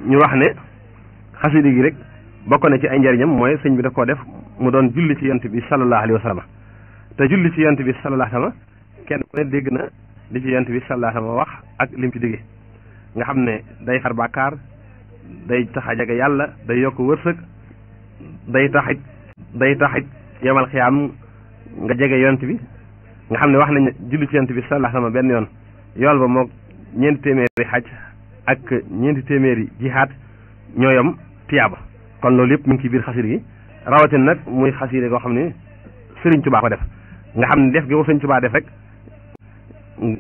ñu wax ne xasida gi rek bokk na ci ay njariñam mooy sëñ bi da koo def mu doon julli ci yonent bi sallallahu alayhi wa sallam te julli ci yonent bi sallallahu alayhi wa sallam kenn ku ne dégg na li ci yonent bi sallallahu alayhi wa sallam wax ak lim ci digge nga xam ne day xar bàkkaar day tax a jege yàlla day yokk wërsëg day taxit yemal xiyaam nga jege yonent bi nga xam ne wax nañ julli ci yonent bi sallallahu alayhi wa sallam benn yoon yool ba moog ñeenti téeméeri xaj ak ñeenti téeméeri jihaad ñooyam tiyaaba kon loolu yëpp mu ngi ci biir xasida gi rawatina nag muy xasida goo xam ne Sëriñ Tuubaa ko def nga xam ne def gi ko Sëriñ Tuubaa def rek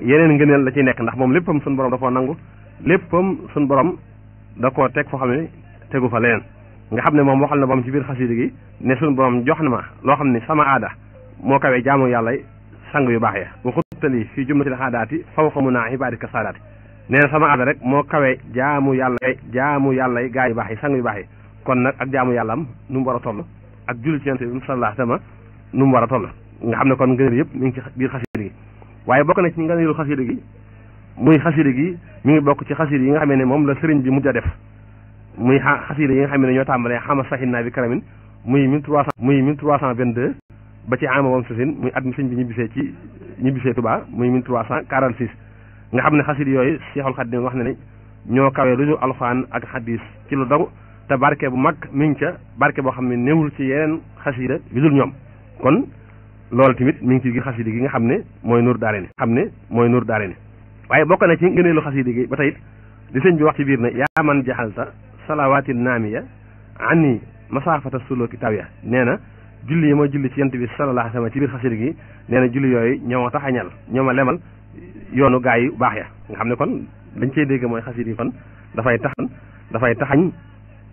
yeneen ngëneel la ciy nekk ndax moom léppam suñu borom da koo nangu léppam suñu borom da koo teg foo xam ne tegu fa leneen nga xam ne moom waxal na boom ci biir xasida gi ne suñu borom jox na ma loo xam ne sama aada moo kawee jaamu yàlla sang yu baax ya wa xuttali fii jumlatil aadaati fawqa munaa ibaadika saadaati nee na sama aada rek moo kawee jaamu yàlla yi gaa yu baax yi sang yu baax yi kon nag ak jaamu yàlla am nu mu war a toll ak julli ci yonent bi sallallahu alayhi wa sallam nu mu war a toll nga xam ne kon ngëneel yëpp mi ngi ci biir xasida gi waaye bokk na ci ngëneelu xasida gi muy xasida gi mi ngi bokk ci xasida yi nga xam ne moom la sëriñ bi mujj a def muy xasida yi nga xam ne ñoo tàmbalee xama saxin bi karamin muy 1322 ba ci ama wam sasin muy at mi sëñ bi ñibbisee Touba muy 1346 nga xam ne xasida yooyu Seexul Xadiim wax ne ne ñoo kawee lu ñu alxuraan ak xadis ci lu dogu te barke bu mag mi ngi ca barke boo xam ne néewul ci yeneen xasida yu dul ñoom kon loolu tamit mi ngi ci biir xasida gi nga xam ne mooy Nuuru Daarayni waaye bokk na ci ngëneelu xasida gi ba tey di sëñ bi wax ci biir ne yaa man jaxalta salawaatil naamiya ani masaafata suluki tawiya nee na julli yi ma julli ci yonent bi sallallahu alayhi wa sallam ci biir xasida gi nee na julli yooyu ñoo ma taxañal ñoo ma lemal yoonu gaa yu baax ya nga xam ne kon dañ cey dégg mooy xasida yi kon dafay taxañ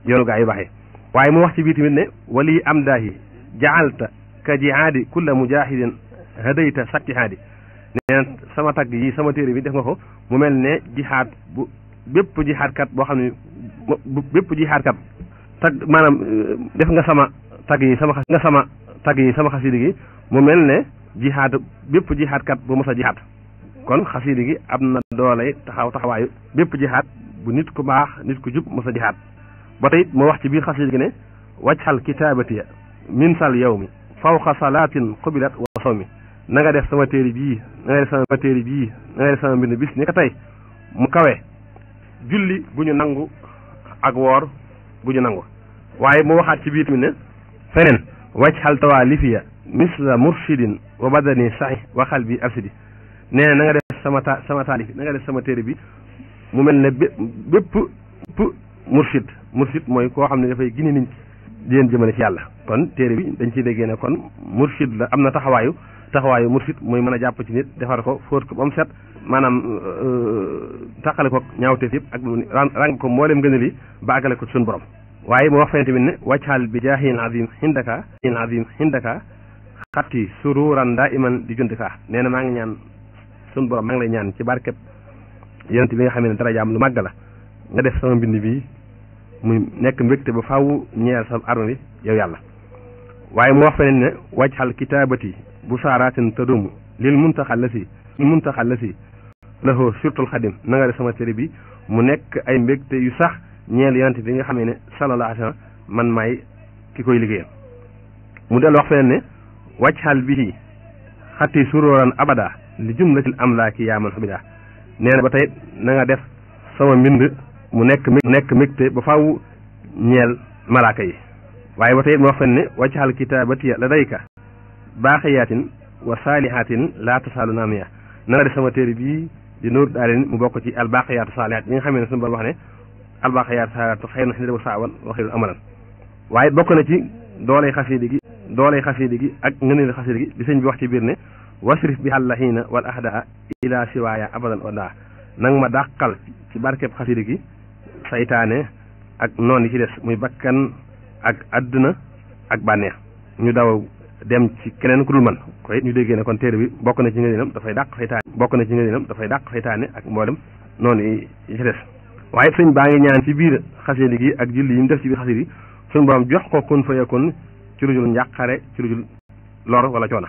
yoonu gaa yu baax yi waaye mu wax ci biir tamit ne wali am daahi jaalta ka jihaadi kulla mujahidin hadayta saktihaadi nee na sama tagg yi sama téere bi def nga ko mu mel ne jihaad bu bépp jihaadkat boo xam ne tagg maanaam def nga sama tagg yi sama xasida gi mu mel ne jihaad bépp jihaadkat bu mos a jihaad kon xasida gi am na doolay taxawaayu bépp jihaad bu nit ku baax nit ku jub mos a jihaad ba tey moo wax ci biir xasida gi ne wajxal kitaabatiya min sal yawmi fawqa salaatin qubilat wa sawmi na nga def sama téere bii na nga def sama mbind bis ni ko tey mu kawe julli gu ñu nangu ak woor gu ñu nangu waaye mu waxaat ci biir tamit ne feneen wajxal tawaalifiya misla murshidin wa badani sahi wa qalbi arsidi nee na nga def sama taalif na nga def sama téere bi mu mel ne bépp murshid mooy koo xam ne dafay gine nit di leen jëmale ci yàlla kon téere bi dañ ciy déggee ne kon murshid la am na taxawaayu murshid muy mën a jàpp ci nit defar ko fóot ko ba mu set maanaam taqale ko ñaawteef yëpp ak ràng ko mboolem gën a li ba àggale ko suñu borom waaye mu wax fene tamit ne wàccaal bi jaahin azim hindaka xatti sururan daa iman di jundika nee na maa ngi ñaan suñu borom maa ngi lay ñaan ci barkeb yonent bi nga xam ne dara jaam lu màgg la nga def sama mbind bi muy nekk mbégte ba faaw ñeel sa arme bi yow yàlla waaye mu wax feneen ne wajxal kitaabati bu saaraatin tadumu lil muntaxal la si lahu surtul xadim na nga def sama téere bi mu nekk ay mbégte yu sax ñeel yonent bi nga xamee ne sallallahu alayhi wa sallam man maay ki koy liggéeyal mu del wax feneen ne wajxal bihi xatti suróoran abada li jumlatil amlaaki yaa man xabida nee na ba tey na nga def sama mbind mu nekk mbégte ba faaw ñeel malaaka yi waaye ba tey mu wax fen ne wajxal kitaabatiya ladayka baaxiyaatin wa saalihatin laa tasaalu naamiya na nga def sama téere bii di Nuuru Daarayni mu bokk ci albaaqiyaatu saalihaat yi nga xam ne suñu borom wax ne albaaqiyaatu saalihaatu xayrun inda rabbika sawaaban wa xayrun amalan waaye bokk na ci doolay xasida gi ak ngëneel xasida gi di sëñ bi wax ci biir ne wasrif bi hallahiina wal ahdaa ila siwaaya abadan odaa nang ma dàqal ci barkeb xasida gi saytaane ak noon yi ci des muy bakkan ak adduna ak bànneex ñu daw dem ci keneen ku dul man koy ñu déggee ne kon téere bi bokk na ci ngëneelam dafay dàq saytaane ak mboolem noonu yi ci des waaye sëñ baa ngi ñaan ci biir xasida gi ak julli yi mu def ci biir xasida gi suñu borom jox ko kun fa yakun ci lu dul njàqare ci lu dul lor wala coona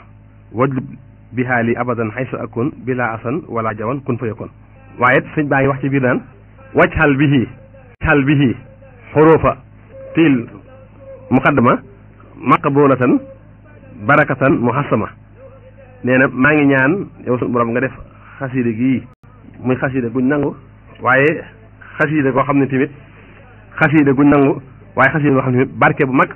wajlub bihaali abadan xaysu akun bila asan wala jawan kun fa yakun waaye sëñ baa ngi wax ci biir naan wajxal bihi xal bihi xurufa til muqaddama maqbulatan barakatan muhassama nee na maa ngi ñaan yow suñu borom nga def xasida gii muy xasida guñ nangu waaye xasida goo xam ne tamit xasida guñ nangu waaye xasida goo xam ne tamit barke bu mag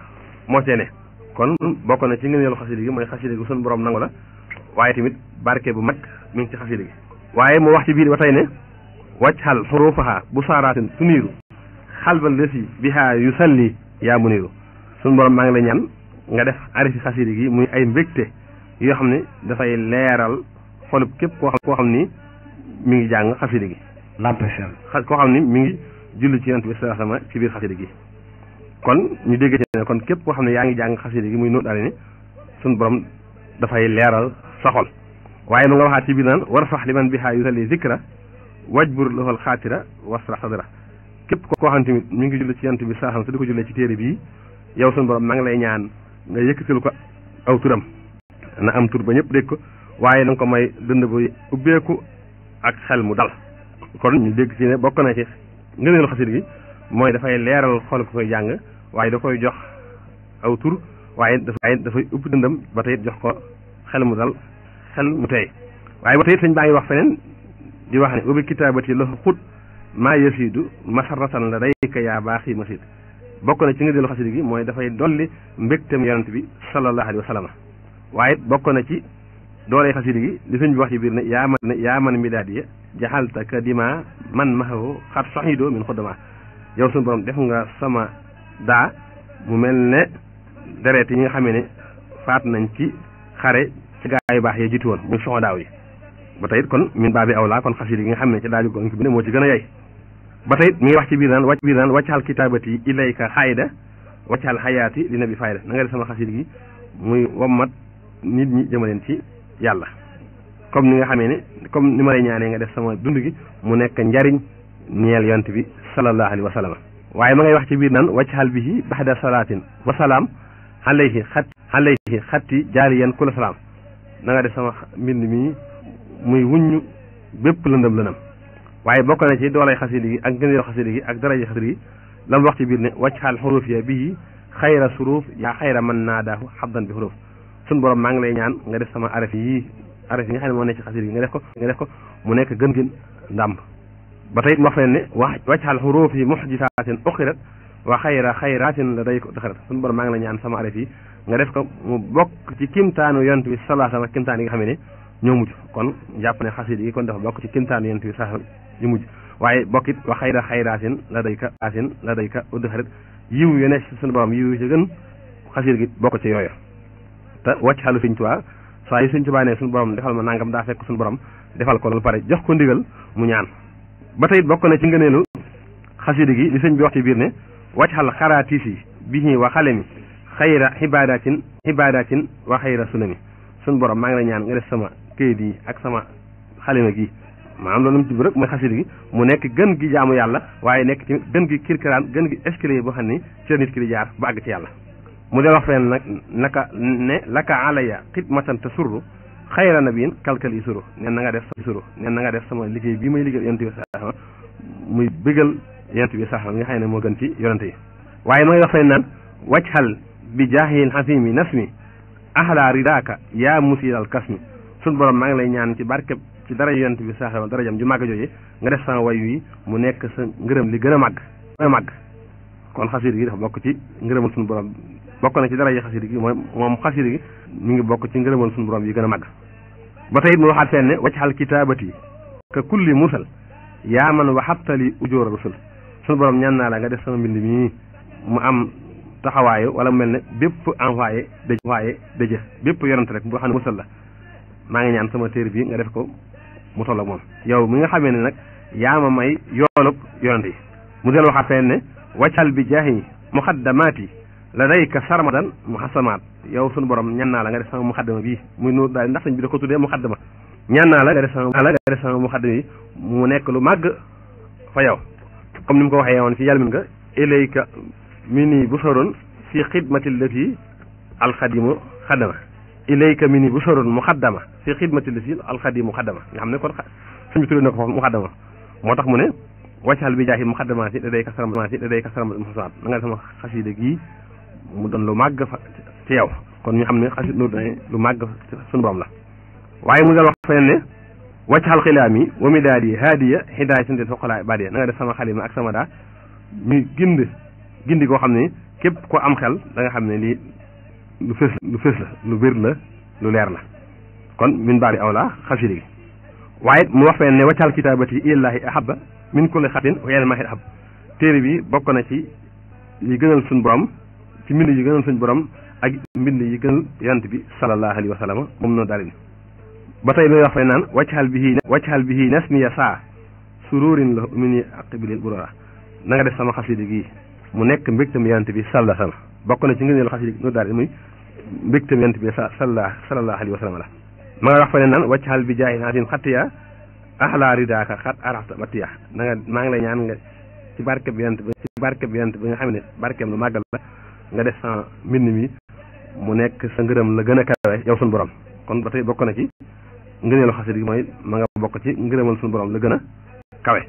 moo cee ne kon bokk na ci ngëneelu xasida gi mooy xasida gu suñu borom nangu la waaye tamit barke bu mag mi ngi ci xasida gi waaye mu wax ci biir ba tey ne wajhal xurufaha bu saaraatin tuniiru xalbal lesi biha yusalli yaa muniiru suñu borom maa ngi lay ñaan nga def arifi xasida gi muy ay mbégte yoo xam ne dafay leeral xolub képp koo xam ni mi ngi jàng xasida gi lampesel koo xam ni mi ngi julli ci yonent bi sallallahu alayhi wasallam ci biir xasida gi kon ñu dégg ci ne kon képp koo xam ne yaa ngi jàng xasida gi muy nóot daal ni suñu borom dafay leeral sa xol waaye mu nga waxaat ci biir naan war fax li man bihaa yusalli zikra wajbur lahul xaatira wasra sadra képp koo xam ne tamit mi ngi julli ci yonent bi sallallahu alayhi wasallam te di ko jullee ci téere bii yow suñu borom maa ngi lay ñaan nga yëkkatil ko aw turam na am tur ba ñëpp dégg ko waaye na nga ko may dënd bu ubbeeku ak xel mu dal kon ñu dégg ci ne bokk na ci ngëneelu xasida gi mooy dafay leeral xol ko koy jàng waaye da koy jox aw tur waaye dafay ubbi dëndam ba tey jox ko xel mu dal xel mu teey waaye ba tey sëñ baa ngi wax feneen di wax ne ubbi kitaabati la xut maa yasidu masaratan la dayka yaa baaxi masid bokk na ci ngëneelu xasida gi mooy dafay dolli mbégtam yonent bi sallallahu alayhi wa sallam waaye bokk na ci dooley xasida gi li sëñ bi wax ci biir ne yaa man midaadiya jaxalta ka dima man maxawo xat soxidoo min xuddama yow suñu borom def nga sama daa mu mel ne deret yi nga xamee ne faat nañ ci xare ci gaa yu baax yee jiitu woon muy soxo daaw yi ba tey kon min baa bi awlaa kon xasida gi nga xam ne ci daaju ko bi ne moo ci gën a yey ba tey mi ngi wax ci biir naan wàccaxal kitaabati ilayka xayda wàccaxal xayaati li nabi fayda na nga def sama xasida gi muy wommat nit ñi jëmaleen ci yàlla comme ni nga xamee ne comme ni ma lay ñaanee nga def sama dund gi mu nekk njariñ ñeel yonent bi sallallahu alayhi wa sallam waaye ma ngay wax ci biir naan wàccaxal bihi baxda salaatin wa salaam alayhi xatti jaariyan kula salaam na nga def sama mbind mi muy wuññu bépp lëndëm waaye bokk na ci doolay xasida gi ak ngëneel xasida gi ak daraja xasida gi la mu wax ci biir ne wàccaxal xuruf ya bii xayra suruuf yaa xayra man naadaahu xabdan bi xuruf suñu borom maa ngi lay ñaan nga def sama araf yi nga xam ne moo nekk ci xasida gi nga def ko mu nekk gën gën ndàmb ba tey wax leen ne wàccaxal xuruuf yi muxjisaatin uxirat wa xayra xayraatin la day ko daxarat suñu borom maa ngi lay ñaan sama araf yi nga def ko mu bokk ci kimtaanu yonent bi sallallahu alayhi wasallam kimtaan yi nga xam ne ñoo mujj kon jàpp ne xasida gi kon dafa bokk ci kimtaanu yonent bi sallallahu alayhi wasallam ñu mujj waaye bokkit wa xayra xayraatin la day ka udd xarit yiw yu ne suñu borom yiw yu ci gën xasida gi bokk ci yooyu te wàcc xalu Sëñ Tuubaa saa yi Sëñ Tuubaa ne suñu borom defal ma nangam daa fekk suñu borom defal ko loolu pare jox ko ndigal mu ñaan ba tey bokk na ci ngëneelu xasida gi li sëñ bi wax ci biir ne wàcc xal xaraatiis yi bihi wa xalemi xayra xibaadatin wa xayra sunami suñu borom maa ngi la ñaan nga def sama këyit yi ak sama xalima gi maanaam loolu mu ci rek mooy xasida gi mu nekk gën gi jaamu yàlla waaye nekk ci gën gi kirkiraan gën gi escalier boo xam ne ci la nit ki di jaar ba àgg ci yàlla mu del wax fenn nag naka ne laka alaya xidmatan te surru xayra nabiin kalkal yi suru nen na nga def sama liggéey bii may liggéey yonent bi sax muy bëggal yonent bi sax nga xam ne moo gën ci yonent yi waaye ma ngay wax fenn naan wajhal bi jaahil xasimi nasmi ahla ridaka yaa musiral kasmi suñu borom maa ngi lay ñaan ci barke ci dara yonent bi sax darajam ju màgg jooje nga def sama way wi mu nekk sa ngërëm li gën a màgg kon xasida gi dafa bokk ci ngërëmal suñu borom bokk na ci dara yi xasida gi mooy moom xasida gi mi ngi bokk ci ngërëmal suñu borom yi gën a màgg ba tey mu waxaat fenn ne waccaxal kitaabati ka kulli musal yaa man waxabtali ujóora rusul suñu borom ñaan naa la nga def sama mbind mi mu am taxawaayu wala mu mel ne bépp envoyé dëjë bépp yonent rek boo xam ne musal la maa ngi ñaan sama téere bi nga def ko mu toll ak moom yow mi nga xamee ne nag yaa ma may yoolub yonent yi mu del waxaat fenn ne waccal bi jaahi muxaddamaati la dayka sarmadan muxasamaat yow sunu borom ñaan naa la nga def sama muxaddama bii muy nuur daal ndax sañ bi da ko tuddee muxaddama ñaan naa la nga def sama muxaddama yi mu nekk lu màgg fa yow comme ni mu ko waxee woon ci yàlmin nga ilayka mini bu soroon fi xidmati lati alxadimu xaddama ilayka mini bu soroon muxaddama fi xidmati lati alxadimu xaddama nga xam ne kon suñ bi tuddee na ko foofu muxaddama moo tax mu ne waccal bi jaahi muqaddamaati da day kasaram musaat na nga def sama xasida gi mu doon lu màgg fa ci yow kon ñu xam ne xasida lu màgg suñu borom la waaye mu dal wax feneen ne waccal xilaami wa midaadi haadiya hidaaya sante foqalaa baadiya na nga def sama xalima ak sama daa ñu gindi koo xam ne képp ko am xel da nga xam ne lii lu fës la lu wér la lu leer la kon min baadi awla xasida gi waaye mu wax feneen ne waccal kitaabati illaahi ahabba min kulli xatin wa yàlla mahit ahab téere bi bokk na ci yi gënal suñu borom ci mbind yi gënal suñu borom ak mbind yi gënal yonent bi sallallahu alayhi wa sallam moom noonu daal ba tey looy wax fay naan waccal bihi nasmiya saa sururin la min aqbilil burara na nga def sama xasida gi mu nekk mbégtam yonent bi sallallahu alayhi wa sallam bokk na ci ngëneelu xasida gi noonu daal muy mbégtam yonent bi sallallahu alayhi wa sallam la ma nga wax fay naan waccal bi jaahi naasin xattiya axlaa ridaaka xat araxta batiya na nga maa ngi lay ñaan nga ci barke bi yonent bi nga xam ne barkeem lu màggal la nga def sa mbind mi mu nekk sa ngërëm la gën a kawe yow suñu borom kon ba tey bokk na ci ngëneelu xasida gi mooy ma nga bokk ci ngërëmal suñu borom la gën a kawe